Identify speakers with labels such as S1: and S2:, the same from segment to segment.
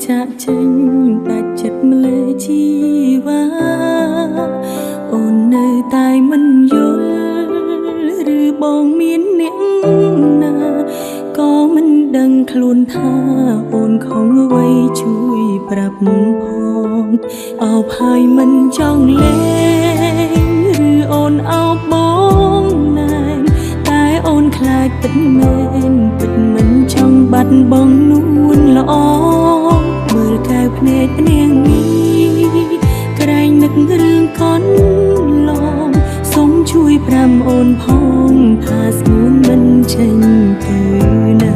S1: ចាក់ចេញដាច់ចិត្តម្លេះជីវ៉ាអូននៅតែមិនយល់ឬបងមានអ្នកណាក៏មិនដឹងខ្លួនថាអូនខំអ្វីជួយប្រាប់ផងអោបហើយមិនចង់លេងឬអូនអោបបងណែនតែអូនខ្លាចពិតមែនពិតមិនចង់បាត់បង់នួនល្អមើលកែវភ្នែកនាងនេះក្រែងនឹករឿងកូនឡងសូមជួយប្រាំអូនផងថាស្ងួនមិនចេញទៅណា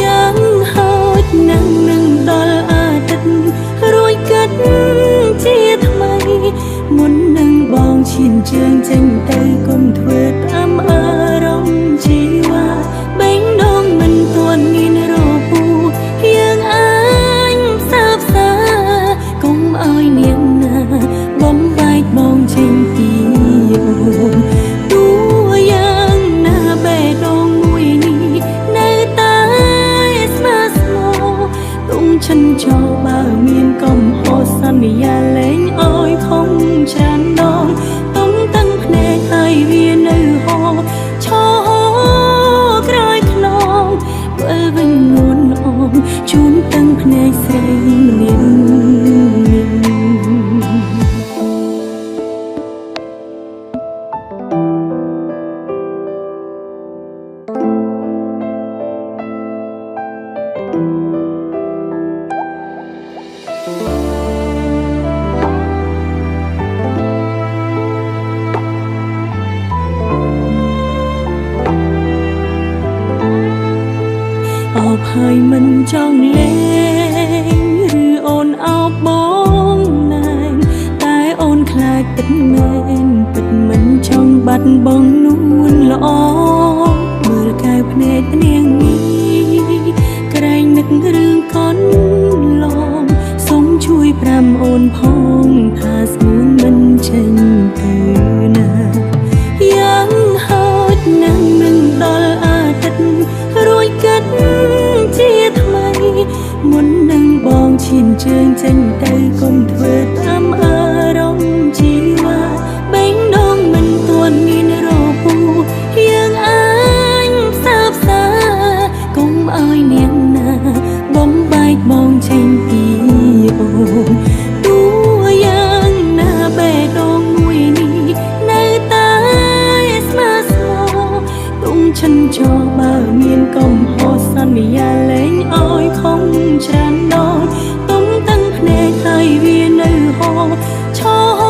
S1: យ៉ាងហោចណាស់នឹងដល់អាទិត្យរួយកាត់ជាថ្មីមុននឹងបងឈានជើងចេញទៅកុំធ្វើតាមអារម្មណ៍ជីវ៉ាបេងដូងមិនទាន់មានរពូយើងអាចផ្សើផ្សាកុំឲ្យនាងណាបំបែកបងចេញពីអូនទោះយ៉ាងណាបេះដូងមួយនេះនៅតែស្មើស្មោទុំឈិនចោលបើមានកំហុសសន្យាលែងឲ្យខំច្រើនដងទុំតាំងភ្នែកឲ្យវានៅហោឈរក្រោយខ្នងបើវិញនួនអងជូនតាំងភ្នែកស្រីម្នាក់អោបហើយមិនចង់លេងឬអូនអោបបងណែនតែអូនខ្លាចពិតមែនពិតមិនចង់បាត់បង់នួនល្អមើលកែវភ្នែកនាងនេះក្រែងនឹករឿងកូនឡងសូមជួយប្រាំអូនផងថាស្ងួនមិនចេញទៅណាយ៉ាងហោចណាស់នឹងដល់អាទិត្យរួយកាត់ជាថ្មីមុននឹងបងឈានជើងចេញទៅកុំធ្វើតាមអារម្មណ៍ជីវ៉ាបេងដូងមិនទាន់មានរពូយើងអាចផ្សើផ្សាកុំឲ្យនាងណាបំបែកបងចេញពីអូនទោះយ៉ាងណាបេះដូងមួយនេះនៅតែស្មើស្មោទុំឈិនចោលបើមានកំហុសសន្យាលែងឲ្យខំច្រើនដងទុំតាំងភ្នែកឲ្យវានៅហោឈរ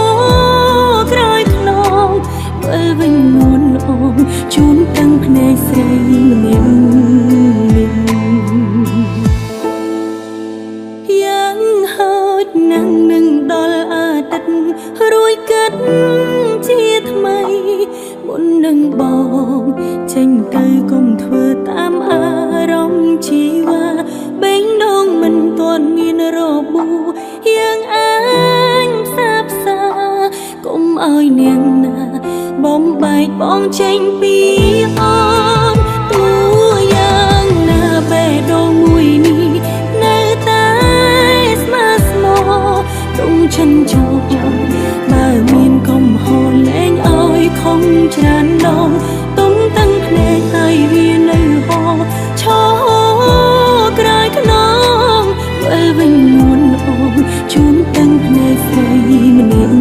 S1: ក្រោយខ្នងបើវិញនួនអងជូនតាំងភ្នែកស្រីម្នាក់យ៉ាងហោចណាស់នឹងដល់អាទិត្យរួយកាត់ជាថ្មីមុននឹងបងចេញទៅកុំធ្វើតាមអារម្មណ៍ជីវ៉ាបេងដូងមិនទាន់មានរបួសយើងអាចផ្សើផ្សាកុំឲ្យនាងណាបំបែកបងចេញពីអូនទោះយ៉ាងណាបេះដូងមួយនេះនៅតែស្មើស្មោទុំឈិនចោលបើមានកំហុសលែងឲ្យខំច្រើនដងទុំតាំងភ្នែកឲ្យវានៅហោឈរក្រោយខ្នងបើវិញនួនអងជូនតាំងភ្នែកស្រីម្នាក់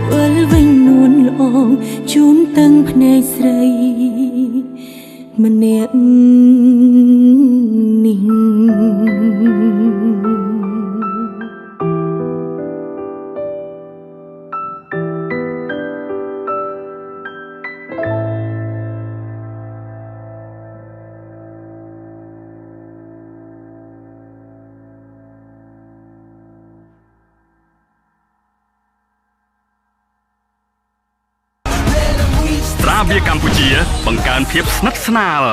S1: បើវិញនួនល្អងជូនតាំងភ្នែកស្រីម្នាក់នេះ
S2: ត្រាវាកម្ពុជាបង្កើនភាពស្និទ្ធស្នាល